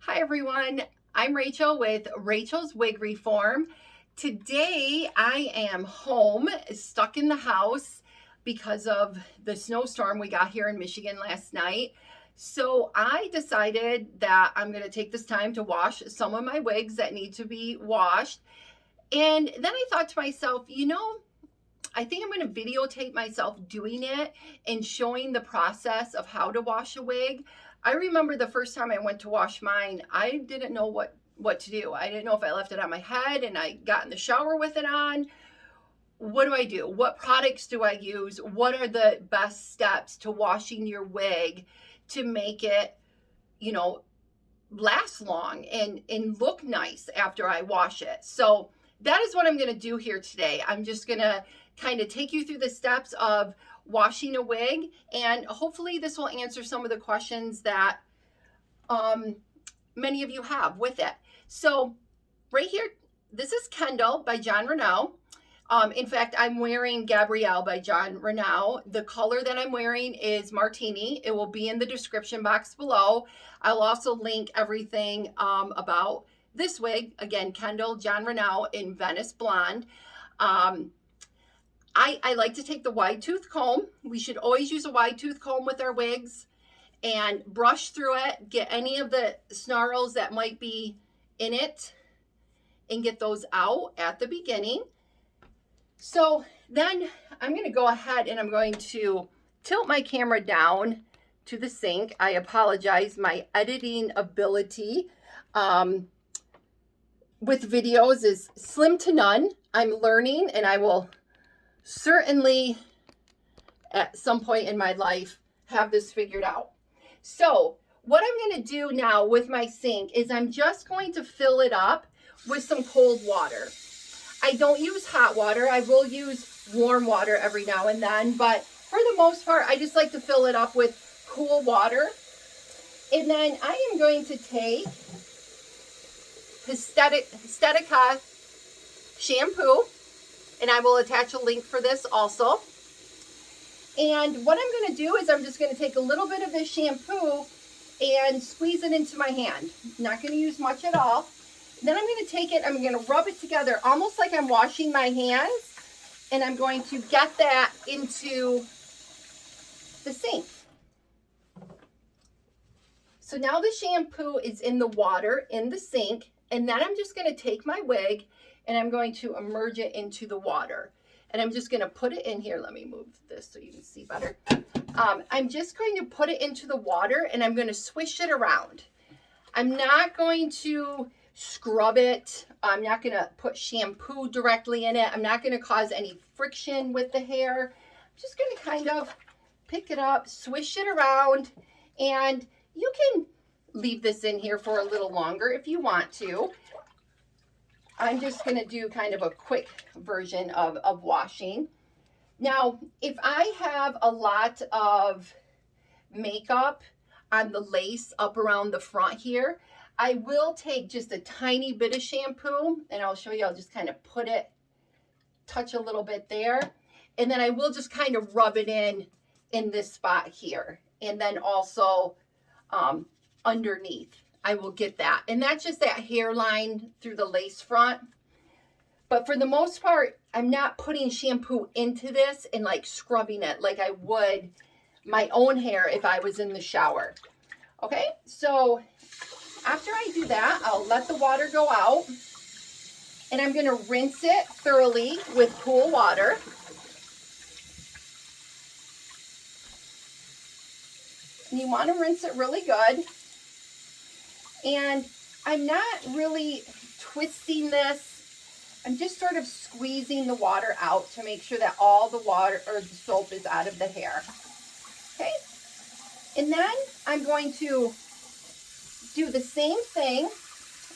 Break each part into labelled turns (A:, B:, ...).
A: Hi everyone, I'm Rachel with Rachel's Wig Reform. Today I am home, stuck in the house because of the snowstorm we got here in Michigan last night. So I decided that I'm going to take this time to wash some of my wigs that need to be washed. And then I thought to myself, I think I'm going to videotape myself doing it and showing the process of how to wash a wig. I remember the first time I went to wash mine, I didn't know what to do. I didn't know if I left it on my head and I got in the shower with it on. What do I do? What products do I use? What are the best steps to washing your wig to make it, you know, last long and look nice after I wash it? So that is what I'm going to do here today. I'm just going to kind of take you through the steps of washing a wig, and hopefully this will answer some of the questions that many of you have with it. So right here, this is Kendall by Jon Renau. In fact, I'm wearing Gabrielle by Jon Renau. The color that I'm wearing is Martini. It will be in the description box below. I'll also link everything about this wig. Again, Kendall, Jon Renau in Venice Blonde. I like to take the wide tooth comb. We should always use a wide tooth comb with our wigs and brush through it, get any of the snarls that might be in it and get those out at the beginning. So then I'm going to go ahead and I'm going to tilt my camera down to the sink. I apologize. My editing ability with videos is slim to none. I'm learning, and I will certainly at some point in my life have this figured out. So what I'm going to do now with my sink is I'm just going to fill it up with some cold water. I don't use hot water. I will use warm water every now and then, but for the most part, I just like to fill it up with cool water. And then I am going to take the Estetica shampoo, and I will attach a link for this also. And what I'm going to do is I'm just going to take a little bit of this shampoo and squeeze it into my hand. I'm not going to use much at all. Then I'm going to take it, I'm going to rub it together almost like I'm washing my hands, and I'm going to get that into the sink. So now the shampoo is in the water in the sink, and then I'm just going to take my wig and I'm going to immerse it into the water. And I'm just going to put it in here. Let me move this so you can see better. I'm just going to put it into the water and I'm going to swish it around. I'm not going to scrub it. I'm not going to put shampoo directly in it. I'm not going to cause any friction with the hair. I'm just going to kind of pick it up, swish it around, and you can leave this in here for a little longer if you want to. I'm just going to do kind of a quick version of washing. Now, if I have a lot of makeup on the lace up around the front here, I will take just a tiny bit of shampoo, and I'll show you. I'll just kind of put it, touch a little bit there, and then I will just kind of rub it in this spot here, and then also underneath. I will get that, and that's just that hairline through the lace front. But for the most part, I'm not putting shampoo into this and like scrubbing it like I would my own hair if I was in the shower. Okay, so after I do that, I'll let the water go out, and I'm going to rinse it thoroughly with cool water. And you want to rinse it really good. And I'm not really twisting this. I'm just sort of squeezing the water out to make sure that all the water or the soap is out of the hair. Okay, and then I'm going to do the same thing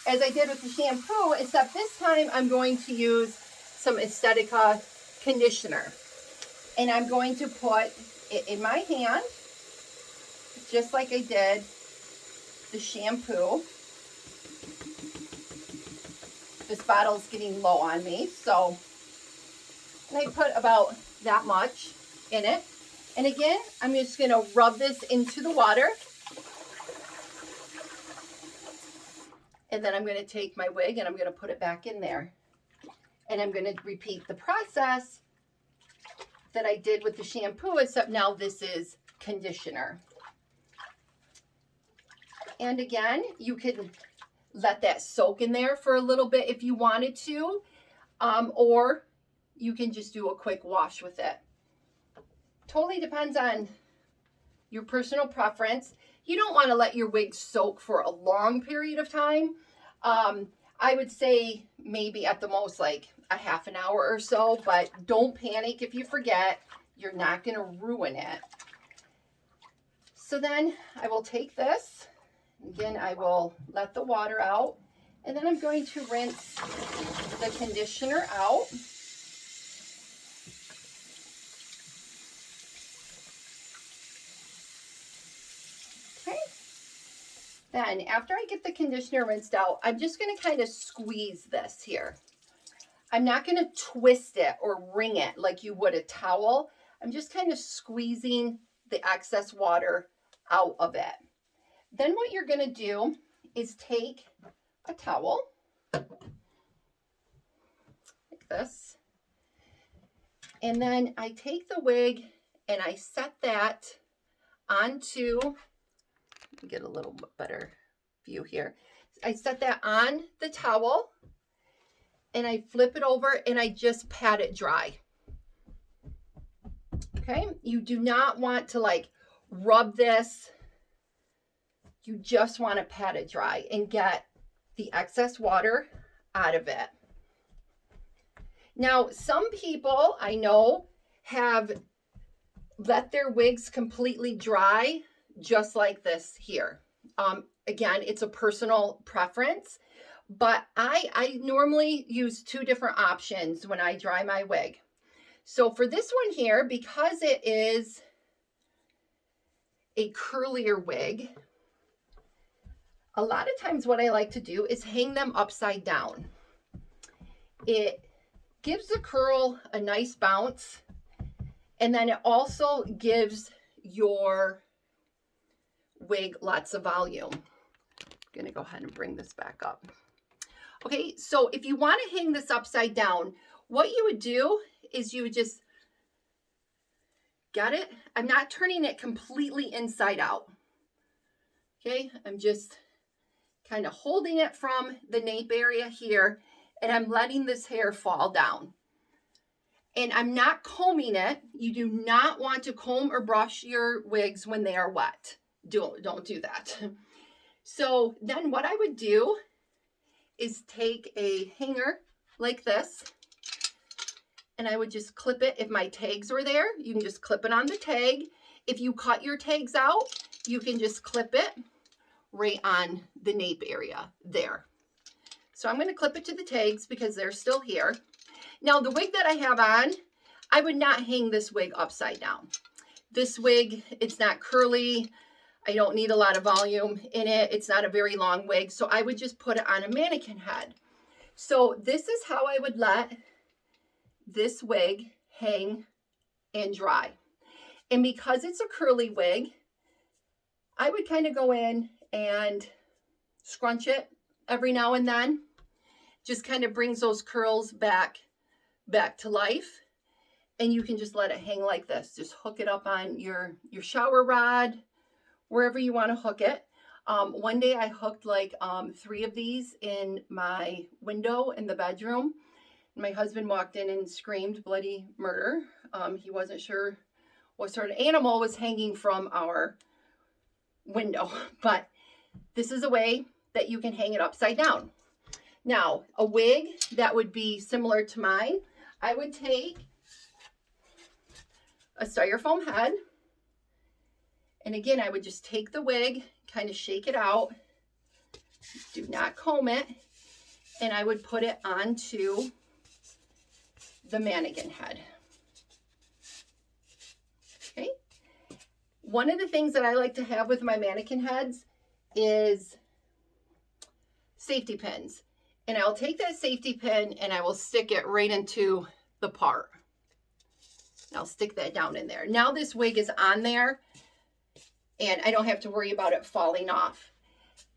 A: as I did with the shampoo, except this time I'm going to use some Estetica conditioner. And I'm going to put it in my hand, just like I did the shampoo. This bottle's getting low on me, so I put about that much in it. And again, I'm just going to rub this into the water. And then I'm going to take my wig and I'm going to put it back in there. And I'm going to repeat the process that I did with the shampoo, except now this is conditioner. And again, you can let that soak in there for a little bit if you wanted to, or you can just do a quick wash with it. Totally depends on your personal preference. You don't want to let your wig soak for a long period of time. I would say maybe at the most like a half an hour or so, but don't panic if you forget. You're not going to ruin it. So then I will take this. Again, I will let the water out, and then I'm going to rinse the conditioner out. Okay. Then after I get the conditioner rinsed out, I'm just going to kind of squeeze this here. I'm not going to twist it or wring it like you would a towel. I'm just kind of squeezing the excess water out of it. Then what you're going to do is take a towel like this, and then I take the wig and I set that onto, let me get a little bit better view here. I set that on the towel and I flip it over and I just pat it dry. Okay, you do not want to like rub this. You just want to pat it dry and get the excess water out of it. Now, some people I know have let their wigs completely dry just like this here. Again, it's a personal preference, but I normally use two different options when I dry my wig. So for this one here, because it is a curlier wig, a lot of times what I like to do is hang them upside down. It gives the curl a nice bounce, and then it also gives your wig lots of volume. I'm going to go ahead and bring this back up. Okay, so if you want to hang this upside down, what you would do is you would just, got it? I'm not turning it completely inside out. Okay, I'm just kind of holding it from the nape area here, and I'm letting this hair fall down. And I'm not combing it. You do not want to comb or brush your wigs when they are wet. Don't do that. So then what I would do is take a hanger like this, and I would just clip it. If my tags were there, you can just clip it on the tag. If you cut your tags out, you can just clip it right on the nape area there. So I'm going to clip it to the tags because they're still here. Now the wig that I have on, I would not hang this wig upside down. This wig, it's not curly. I don't need a lot of volume in it. It's not a very long wig. So I would just put it on a mannequin head. So this is how I would let this wig hang and dry. And because it's a curly wig, I would kind of go in and scrunch it every now and then. Just kind of brings those curls back to life. And you can just let it hang like this. Just hook it up on your shower rod, wherever you want to hook it. One day I hooked like 3 of these in my window in the bedroom. My husband walked in and screamed bloody murder. He wasn't sure what sort of animal was hanging from our window, but this is a way that you can hang it upside down. Now, a wig that would be similar to mine, I would take a styrofoam head, and again, I would just take the wig, kind of shake it out, do not comb it, and I would put it onto the mannequin head. Okay. One of the things that I like to have with my mannequin heads is safety pins. And I'll take that safety pin and I will stick it right into the part. I'll stick that down in there. Now this wig is on there and I don't have to worry about it falling off.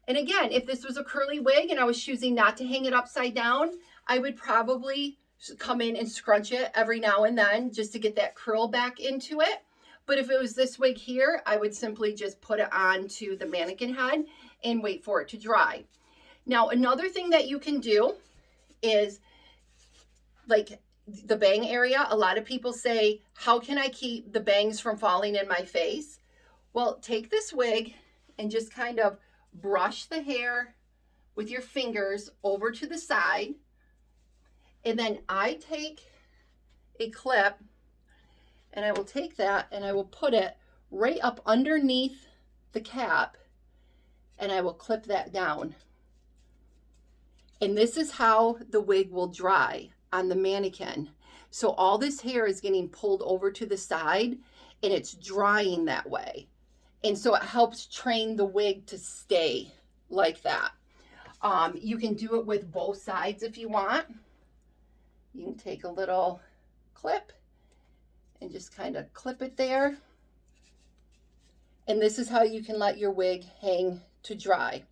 A: And again, if this was a curly wig and I was choosing not to hang it upside down, I would probably come in and scrunch it every now and then just to get that curl back into it. But if it was this wig here, I would simply just put it onto the mannequin head and wait for it to dry. Now, another thing that you can do is, like the bang area, a lot of people say, how can I keep the bangs from falling in my face? Well, take this wig and just kind of brush the hair with your fingers over to the side. And then I take a clip and I will take that and I will put it right up underneath the cap and I will clip that down. And this is how the wig will dry on the mannequin. So all this hair is getting pulled over to the side and it's drying that way. And so it helps train the wig to stay like that. You can do it with both sides if you want. You can take a little clip and just kind of clip it there. And this is how you can let your wig hang to dry.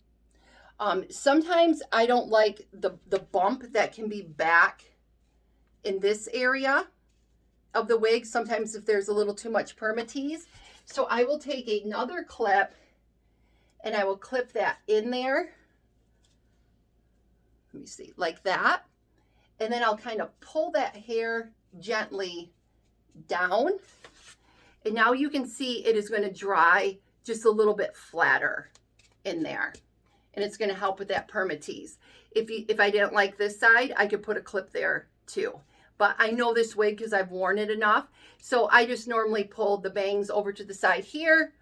A: Sometimes I don't like the bump that can be back in this area of the wig. Sometimes if there's a little too much permatease. So I will take another clip and I will clip that in there. Let me see, like that. And then I'll kind of pull that hair gently down. And now you can see it is going to dry just a little bit flatter in there. And it's going to help with that permatease. If I didn't like this side, I could put a clip there too. But I know this wig because I've worn it enough. So I just normally pull the bangs over to the side here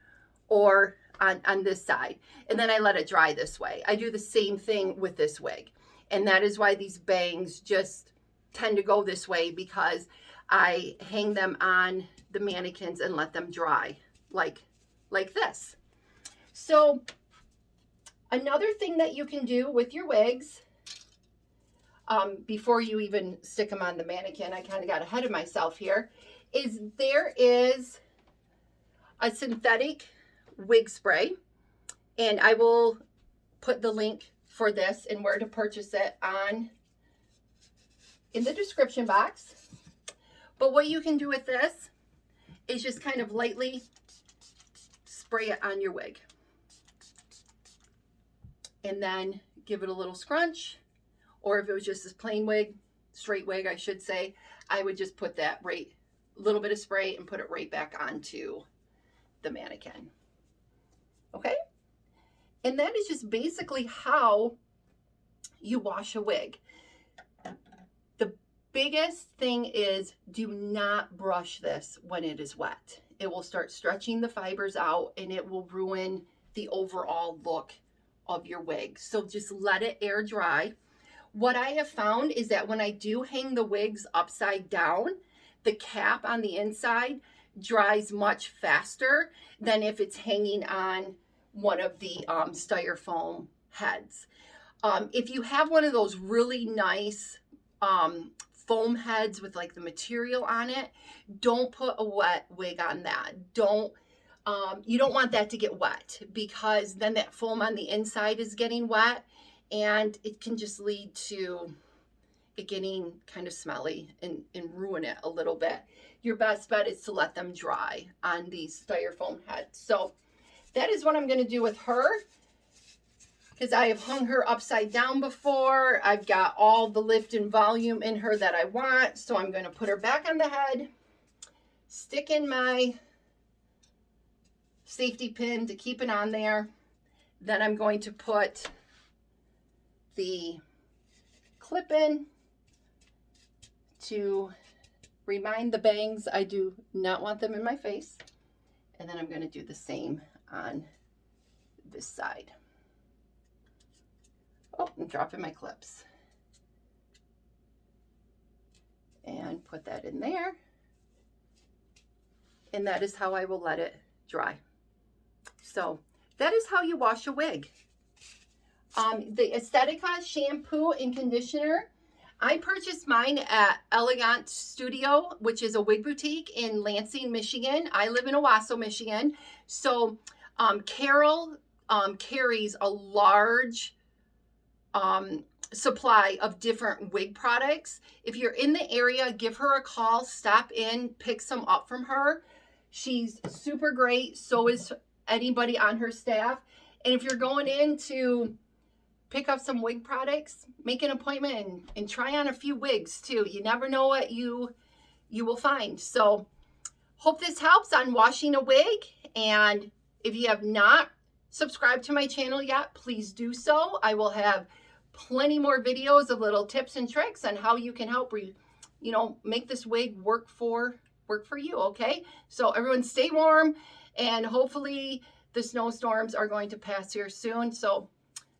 A: or on this side. And then I let it dry this way. I do the same thing with this wig. And that is why these bangs just tend to go this way, because I hang them on the mannequins and let them dry like this. So another thing that you can do with your wigs, before you even stick them on the mannequin, I kind of got ahead of myself here, is there is a synthetic wig spray. And I will put the link for this and where to purchase it in the description box. But what you can do with this is just kind of lightly spray it on your wig. And then give it a little scrunch. Or if it was just this plain wig, straight wig, I should say, I would just put that little bit of spray and put it right back onto the mannequin. Okay? And that is just basically how you wash a wig. The biggest thing is, do not brush this when it is wet. It will start stretching the fibers out and it will ruin the overall look of your wig. So just let it air dry. What I have found is that when I do hang the wigs upside down, the cap on the inside dries much faster than if it's hanging on one of the styrofoam heads. If you have one of those really nice foam heads with like the material on it, don't put a wet wig on that. You don't want that to get wet, because then that foam on the inside is getting wet and it can just lead to it getting kind of smelly and ruin it a little bit. Your best bet is to let them dry on these styrofoam heads. So that is what I'm going to do with her, because I have hung her upside down before. I've got all the lift and volume in her that I want. So I'm going to put her back on the head, stick in my safety pin to keep it on there. Then I'm going to put the clip in to remind the bangs I do not want them in my face. And then I'm going to do the same on this side. Oh, I'm dropping my clips. And put that in there. And that is how I will let it dry. So that is how you wash a wig. The Estetica shampoo and conditioner, I purchased mine at Elegant Studio, which is a wig boutique in Lansing, Michigan. I live in Owasso, Michigan. So Carol carries a large supply of different wig products. If you're in the area, give her a call, stop in, pick some up from her. She's super great. So is anybody on her staff. And if you're going in to pick up some wig products, make an appointment and try on a few wigs too. You never know what you will find. So hope this helps on washing a wig. And if you have not subscribed to my channel yet, please do so. I will have plenty more videos of little tips and tricks on how you can help make this wig work for you. Okay, so everyone stay warm, and hopefully the snowstorms are going to pass here soon. So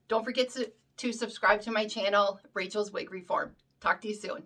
A: don't forget to subscribe to my channel, Rachel's Wig Reform. Talk to you soon.